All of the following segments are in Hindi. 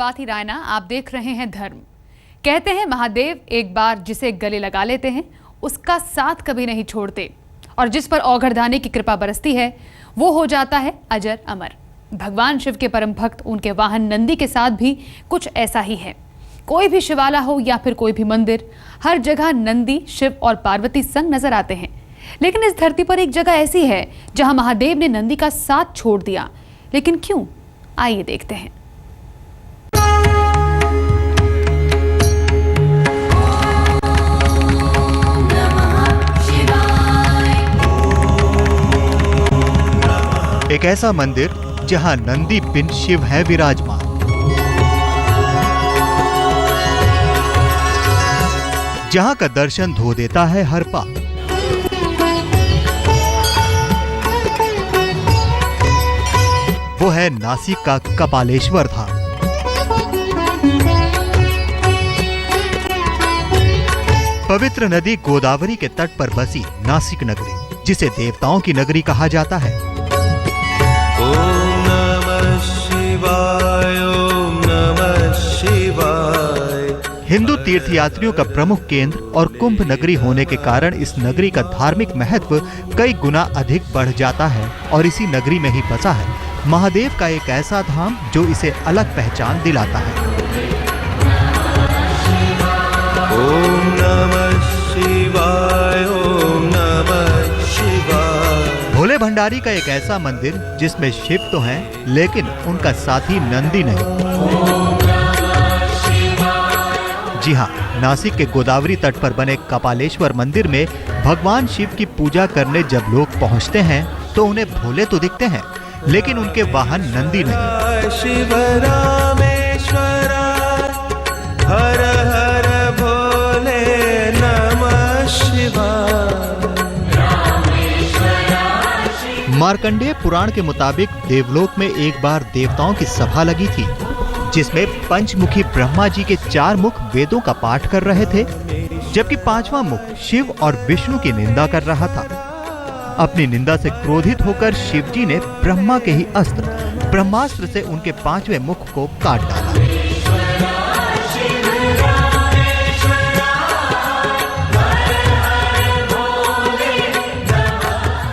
प्रभात ही रायना, आप देख रहे हैं धर्म। कहते हैं महादेव एक बार जिसे गले लगा लेते हैं उसका साथ कभी नहीं छोड़ते, और जिस पर औघड़दानी की कृपा बरसती है वो हो जाता है अजर अमर। भगवान शिव के परम भक्त उनके वाहन नंदी के साथ भी कुछ ऐसा ही है। कोई भी शिवाला हो या फिर कोई भी मंदिर, हर जगह नंदी शिव और पार्वती संग नजर आते हैं। लेकिन इस धरती पर एक जगह ऐसी है जहां महादेव ने नंदी का साथ छोड़ दिया। लेकिन क्यों? आइए देखते हैं। एक ऐसा मंदिर जहां नंदी बिन शिव है विराजमान। जहां का दर्शन धो देता है हर पाप। वो है नासिक का कपालेश्वर धाम। पवित्र नदी गोदावरी के तट पर बसी नासिक नगरी, जिसे देवताओं की नगरी कहा जाता है। ओम नमः शिवाय, ओम नमः शिवाय। हिंदू तीर्थयात्रियों का प्रमुख केंद्र और कुंभ नगरी होने के कारण इस नगरी का धार्मिक महत्व कई गुना अधिक बढ़ जाता है, और इसी नगरी में ही बसा है महादेव का एक ऐसा धाम जो इसे अलग पहचान दिलाता है। ओम नमः शिवाय, ओम नमः शिवाय। भोले भंडारी का एक ऐसा मंदिर जिसमें शिव तो हैं, लेकिन उनका साथी नंदी नहीं। जी हाँ, नासिक के गोदावरी तट पर बने कपालेश्वर मंदिर में भगवान शिव की पूजा करने जब लोग पहुँचते हैं तो उन्हें भोले तो दिखते हैं, लेकिन उनके वाहन नंदी नहीं। शिव रामेश्वर हर हर भोले नमः शिवाय। मार्कंडेय पुराण के मुताबिक देवलोक में एक बार देवताओं की सभा लगी थी, जिसमें पंचमुखी ब्रह्मा जी के 4 मुख वेदों का पाठ कर रहे थे, जबकि 5वां मुख शिव और विष्णु की निंदा कर रहा था। अपनी निंदा से क्रोधित होकर शिवजी ने ब्रह्मा के ही अस्त्र ब्रह्मास्त्र से उनके 5वें मुख को काट डाला।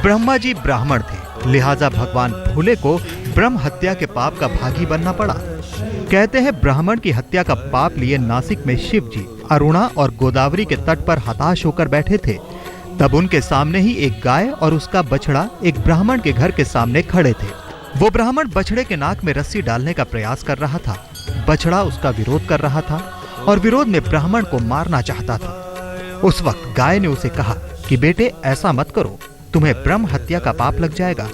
ब्रह्मा जी ब्राह्मण थे, लिहाजा भगवान भोले को ब्रह्म हत्या के पाप का भागी बनना पड़ा। कहते हैं ब्राह्मण की हत्या का पाप लिए नासिक में शिव जी अरुणा और गोदावरी के तट पर हताश होकर बैठे थे। तब उनके सामने ही एक गाय और उसका बछड़ा एक ब्राह्मण के घर के सामने खड़े थे। वो ब्राह्मण बछड़े के नाक में रस्सी डालने का प्रयास कर रहा था। बछड़ा उसका विरोध कर रहा था और विरोध में ब्राह्मण को मारना चाहता था। उस वक्त गाय ने उसे कहा कि बेटे ऐसा मत करो, तुम्हें ब्रह्म हत्या का पाप लग जाएगा।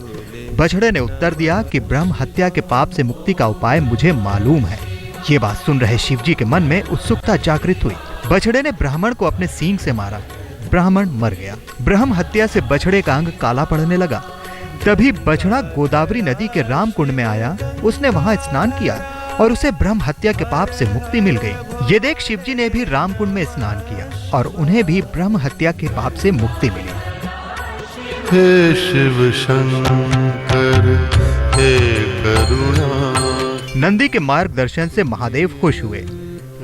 बछड़े ने उत्तर दिया कि ब्रह्म हत्या के पाप से मुक्ति का उपाय मुझे मालूम है। ये बात सुन रहे शिवजी के मन में उत्सुकता जागृत हुई। बछड़े ने ब्राह्मण को अपने सींग से मारा। ब्राह्मण मर गया। ब्रह्म हत्या से बछड़े का अंग काला पड़ने लगा। तभी बछड़ा गोदावरी नदी के रामकुंड में आया। उसने वहां स्नान किया और उसे ब्रह्म हत्या के पाप से मुक्ति मिल गई। ये देख शिवजी ने भी रामकुंड में स्नान किया और उन्हें भी ब्रह्म हत्या के पाप से मुक्ति मिली। हे शिव शंकर हे करुणा। नंदी के मार्गदर्शन से महादेव खुश हुए।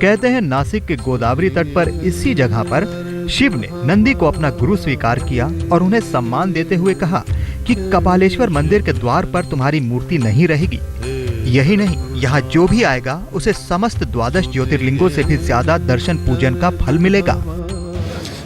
कहते हैं नासिक के गोदावरी तट पर इसी जगह पर शिव ने नंदी को अपना गुरु स्वीकार किया और उन्हें सम्मान देते हुए कहा कि कपालेश्वर मंदिर के द्वार पर तुम्हारी मूर्ति नहीं रहेगी। यही नहीं, यहाँ जो भी आएगा उसे समस्त 12 ज्योतिर्लिंगों से भी ज्यादा दर्शन पूजन का फल मिलेगा।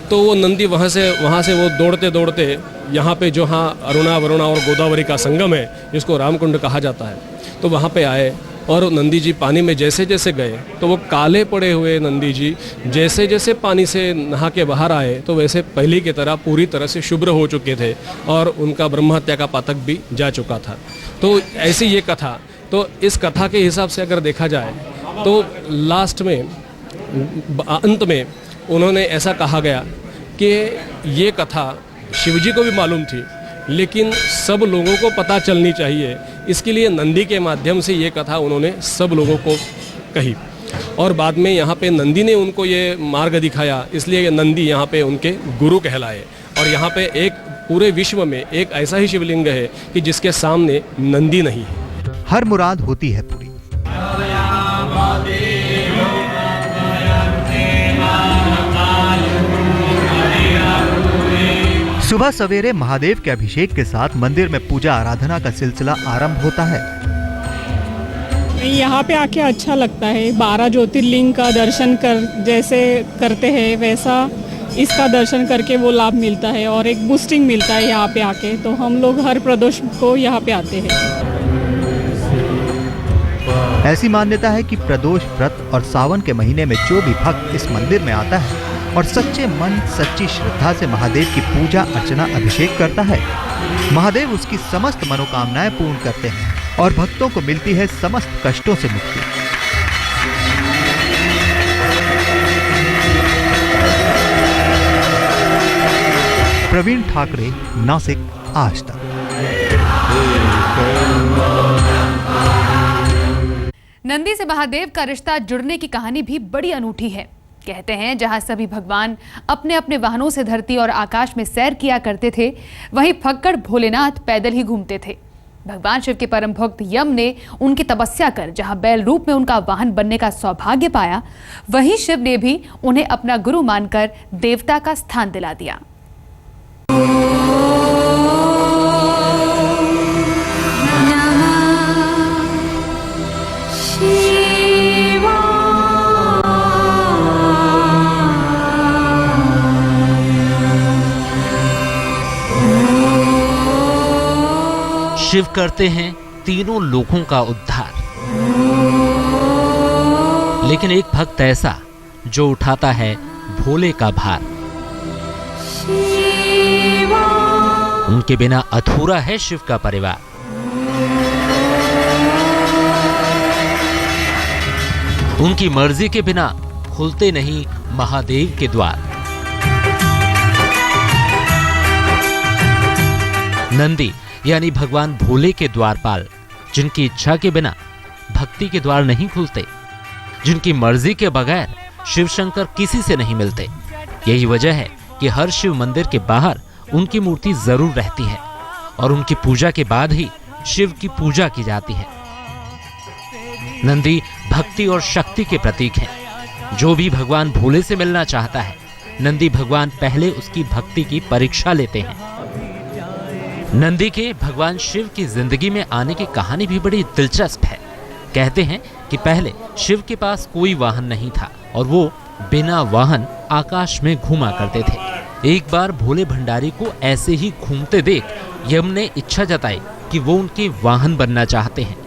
तो वो नंदी वहाँ से वो दौड़ते दौड़ते यहाँ पे जो अरुणा वरुणा और गोदावरी का संगम है, जिसको रामकुंड कहा जाता है, तो वहाँ पे आए और नंदी जी पानी में जैसे जैसे गए तो वो काले पड़े हुए नंदी जी जैसे जैसे पानी से नहा के बाहर आए तो वैसे पहले की तरह पूरी तरह से शुभ्र हो चुके थे और उनका ब्रह्म हत्या का पातक भी जा चुका था। तो ऐसी ये कथा, तो इस कथा के हिसाब से अगर देखा जाए तो लास्ट में अंत में उन्होंने ऐसा कहा गया कि ये कथा शिवजी को भी मालूम थी, लेकिन सब लोगों को पता चलनी चाहिए, इसके लिए नंदी के माध्यम से ये कथा उन्होंने सब लोगों को कही। और बाद में यहाँ पे नंदी ने उनको ये मार्ग दिखाया, इसलिए नंदी यहाँ पे उनके गुरु कहलाए। और यहाँ पे एक पूरे विश्व में एक ऐसा ही शिवलिंग है कि जिसके सामने नंदी नहीं है। हर मुराद होती है पूरी। सुबह सवेरे महादेव के अभिषेक के साथ मंदिर में पूजा आराधना का सिलसिला आरंभ होता है। यहाँ पे आके अच्छा लगता है। 12 ज्योतिर्लिंग का दर्शन जैसे करते हैं वैसा इसका दर्शन करके वो लाभ मिलता है और एक बूस्टिंग मिलता है यहाँ पे आके। तो हम लोग हर प्रदोष को यहाँ पे आते हैं। ऐसी मान्यता है कि प्रदोष व्रत और सावन के महीने में जो भी भक्त इस मंदिर में आता है और सच्चे मन सच्ची श्रद्धा से महादेव की पूजा अर्चना अभिषेक करता है, महादेव उसकी समस्त मनोकामनाएं पूर्ण करते हैं और भक्तों को मिलती है समस्त कष्टों से मुक्ति। प्रवीण ठाकरे, नासिक, आज तक। नंदी से महादेव का रिश्ता जुड़ने की कहानी भी बड़ी अनूठी है। कहते हैं जहां सभी भगवान अपने अपने वाहनों से धरती और आकाश में सैर किया करते थे, वहीं फक्कड़ भोलेनाथ पैदल ही घूमते थे। भगवान शिव के परम भक्त यम ने उनकी तपस्या कर जहां बैल रूप में उनका वाहन बनने का सौभाग्य पाया, वहीं शिव ने भी उन्हें अपना गुरु मानकर देवता का स्थान दिला दिया। शिव करते हैं तीनों लोकों का उद्धार, लेकिन एक भक्त ऐसा जो उठाता है भोले का भार। उनके बिना अधूरा है शिव का परिवार। उनकी मर्जी के बिना खुलते नहीं महादेव के द्वार। नंदी यानी भगवान भोले के द्वारपाल, जिनकी इच्छा के बिना भक्ति के द्वार नहीं खुलते, जिनकी मर्जी के बगैर शिव शंकर किसी से नहीं मिलते। यही वजह है कि हर शिव मंदिर के बाहर उनकी मूर्ति जरूर रहती है और उनकी पूजा के बाद ही शिव की पूजा की जाती है। नंदी भक्ति और शक्ति के प्रतीक हैं। जो भी भगवान भोले से मिलना चाहता है, नंदी भगवान पहले उसकी भक्ति की परीक्षा लेते हैं। नंदी के भगवान शिव की जिंदगी में आने की कहानी भी बड़ी दिलचस्प है। कहते हैं कि पहले शिव के पास कोई वाहन नहीं था और वो बिना वाहन आकाश में घूमा करते थे। एक बार भोले भंडारी को ऐसे ही घूमते देख यम ने इच्छा जताई कि वो उनके वाहन बनना चाहते हैं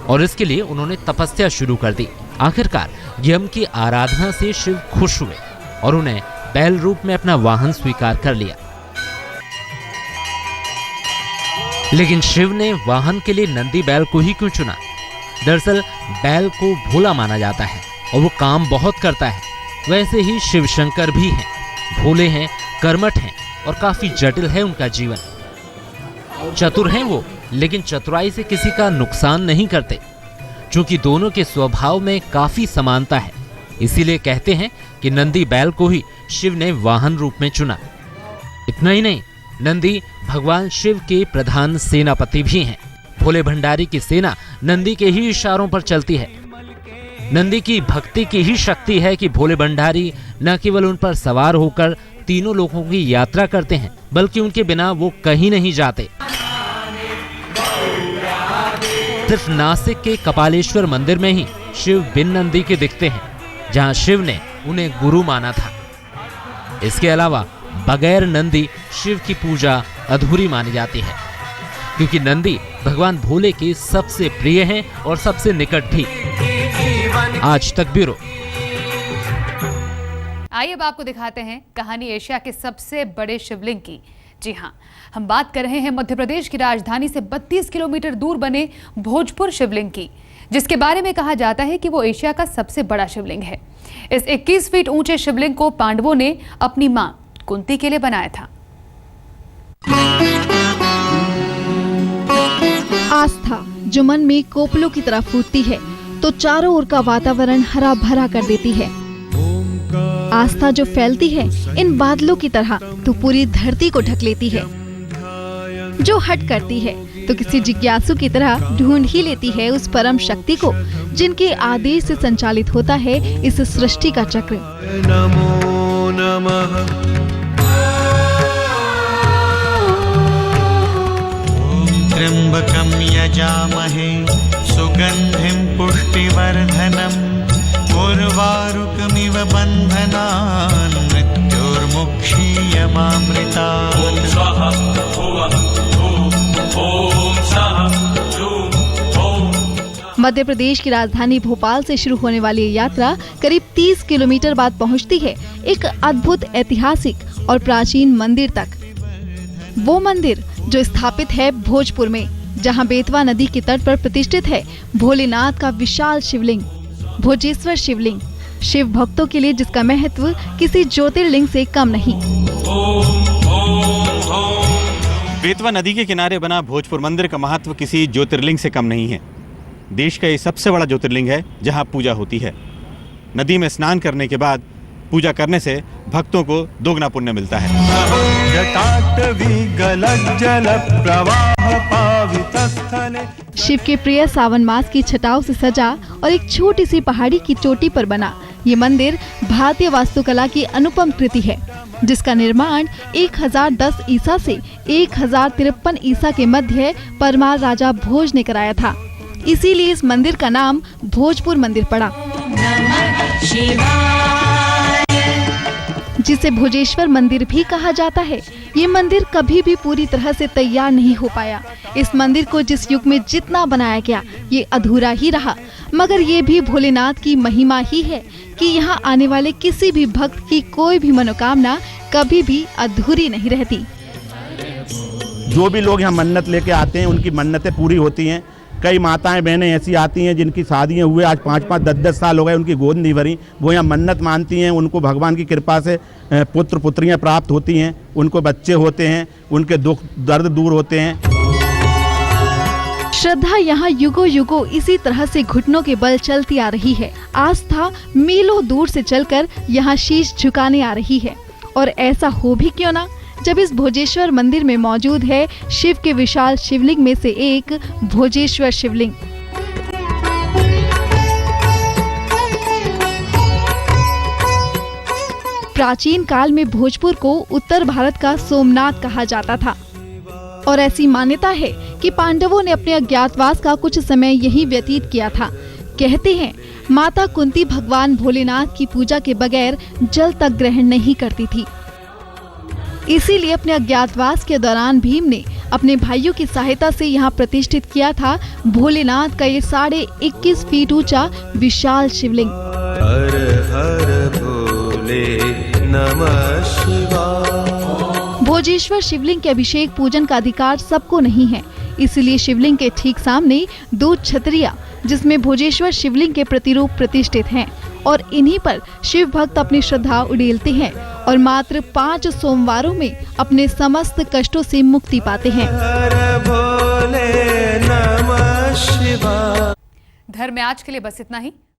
और इसके लिए उन्होंने तपस्या शुरू कर दी। आखिरकार यम की आराधना से शिव खुश हुए और उन्हें बैल रूप में अपना वाहन स्वीकार कर लिया। लेकिन शिव ने वाहन के लिए नंदी बैल को ही क्यों चुना? दरअसल बैल को भोला माना जाता है और वो काम बहुत करता है। वैसे ही शिव शंकर भी हैं, भोले हैं, कर्मठ हैं और काफी जटिल है उनका जीवन। चतुर हैं वो, लेकिन चतुराई से किसी का नुकसान नहीं करते। चूंकि दोनों के स्वभाव में काफी समानता है, इसीलिए कहते हैं कि नंदी बैल को ही शिव ने वाहन रूप में चुना। इतना ही नहीं, नंदी भगवान शिव के प्रधान सेनापति भी हैं। भोले भंडारी की सेना नंदी के ही इशारों पर चलती है। नंदी की भक्ति की ही शक्ति है कि भोले भंडारी न केवल उन पर सवार होकर तीनों लोकों की यात्रा करते हैं, बल्कि उनके बिना वो कहीं नहीं जाते। सिर्फ नासिक के कपालेश्वर मंदिर में ही शिव बिन नंदी के दिखते हैं, जहां शिव ने उन्हें गुरु माना था। इसके अलावा बगैर नंदी शिव की पूजा अधूरी मानी जाती है, क्योंकि नंदी भगवान भोले के सबसे प्रिय हैं और सबसे निकट भी। आज तक ब्यूरो। आइए अब आपको दिखाते हैं कहानी एशिया के सबसे बड़े शिवलिंग की। जी हाँ, हम बात कर रहे हैं मध्य प्रदेश की राजधानी से 32 किलोमीटर दूर बने भोजपुर शिवलिंग की, जिसके बारे में कहा जाता है कि वो एशिया का सबसे बड़ा शिवलिंग है। इस 21 फीट ऊंचे शिवलिंग को पांडवों ने अपनी मां कुंती के लिए बनाया था। आस्था जो मन में कोपलों की तरह फूटती है तो चारों ओर का वातावरण हरा भरा कर देती है। आस्था जो फैलती है इन बादलों की तरह तो पूरी धरती को ढक लेती है। जो हट करती है तो किसी जिज्ञासु की तरह ढूंढ ही लेती है उस परम शक्ति को, जिनके आदेश से संचालित होता है इस सृष्टि का चक्र। नमो नमः। त्र्यम्बकं यजामहे सुगन्धिं पुष्टिवर्धनम् उर्वारुकमिव बन्धनान् मृत्योर्मुक्षीयमामृतात्। मध्य प्रदेश की राजधानी भोपाल से शुरू होने वाली ये यात्रा करीब 30 किलोमीटर बाद पहुंचती है एक अद्भुत ऐतिहासिक और प्राचीन मंदिर तक। वो मंदिर जो स्थापित है भोजपुर में, जहां बेतवा नदी के तट पर प्रतिष्ठित है भोलेनाथ का विशाल शिवलिंग, भोजेश्वर शिवलिंग। शिव भक्तों के लिए जिसका महत्व किसी ज्योतिर्लिंग से कम नहीं। बेतवा नदी के किनारे बना भोजपुर मंदिर का महत्व किसी ज्योतिर्लिंग से कम नहीं है। देश का ये सबसे बड़ा ज्योतिर्लिंग है जहां पूजा होती है। नदी में स्नान करने के बाद पूजा करने से भक्तों को दोगुना पुण्य मिलता है। शिव के प्रिय सावन मास की छटाओं से सजा और एक छोटी सी पहाड़ी की चोटी पर बना ये मंदिर भारतीय वास्तुकला की अनुपम कृति है, जिसका निर्माण 1010 ईसा से 1053 ईसा के मध्य परमार राजा भोज ने कराया था। इसीलिए इस मंदिर का नाम भोजपुर मंदिर पड़ा, जिसे भोजेश्वर मंदिर भी कहा जाता है। ये मंदिर कभी भी पूरी तरह से तैयार नहीं हो पाया। इस मंदिर को जिस युग में जितना बनाया गया ये अधूरा ही रहा, मगर ये भी भोलेनाथ की महिमा ही है कि यहाँ आने वाले किसी भी भक्त की कोई भी मनोकामना कभी भी अधूरी नहीं रहती। जो भी लोग यहाँ मन्नत लेके आते हैं उनकी मन्नतें पूरी होती हैं। कई माताएं बहनें ऐसी आती हैं जिनकी शादियां हुए आज 5-5, 10-10 साल हो गए, उनकी गोद नहीं भरी, वो यहाँ मन्नत मानती हैं। उनको भगवान की कृपा से पुत्र पुत्रियां प्राप्त होती हैं, उनको बच्चे होते हैं, उनके दुख दर्द दूर होते हैं। श्रद्धा यहाँ युगों युगों इसी तरह से घुटनों के बल चलती आ रही है। आस्था मीलों दूर से चलकर यहाँ शीश झुकाने आ रही है। और ऐसा हो भी क्यों ना, जब इस भोजेश्वर मंदिर में मौजूद है शिव के विशाल शिवलिंग में से एक भोजेश्वर शिवलिंग। प्राचीन काल में भोजपुर को उत्तर भारत का सोमनाथ कहा जाता था और ऐसी मान्यता है कि पांडवों ने अपने अज्ञातवास का कुछ समय यहीं व्यतीत किया था। कहते हैं माता कुंती भगवान भोलेनाथ की पूजा के बगैर जल तक ग्रहण नहीं करती थी। इसीलिए अपने अज्ञातवास के दौरान भीम ने अपने भाइयों की सहायता से यहाँ प्रतिष्ठित किया था भोलेनाथ का ये 21.5 फीट ऊंचा विशाल शिवलिंग। हर हर भोले नमः शिवाय। भोजेश्वर शिवलिंग के अभिषेक पूजन का अधिकार सबको नहीं है, इसलिए शिवलिंग के ठीक सामने 2 छतरियां जिसमें भोजेश्वर शिवलिंग के प्रतिरूप प्रतिष्ठित हैं और इन्हीं पर शिव भक्त अपनी श्रद्धा उड़ेलते हैं और मात्र 5 सोमवारों में अपने समस्त कष्टों से मुक्ति पाते हैं। धर्म में आज के लिए बस इतना ही।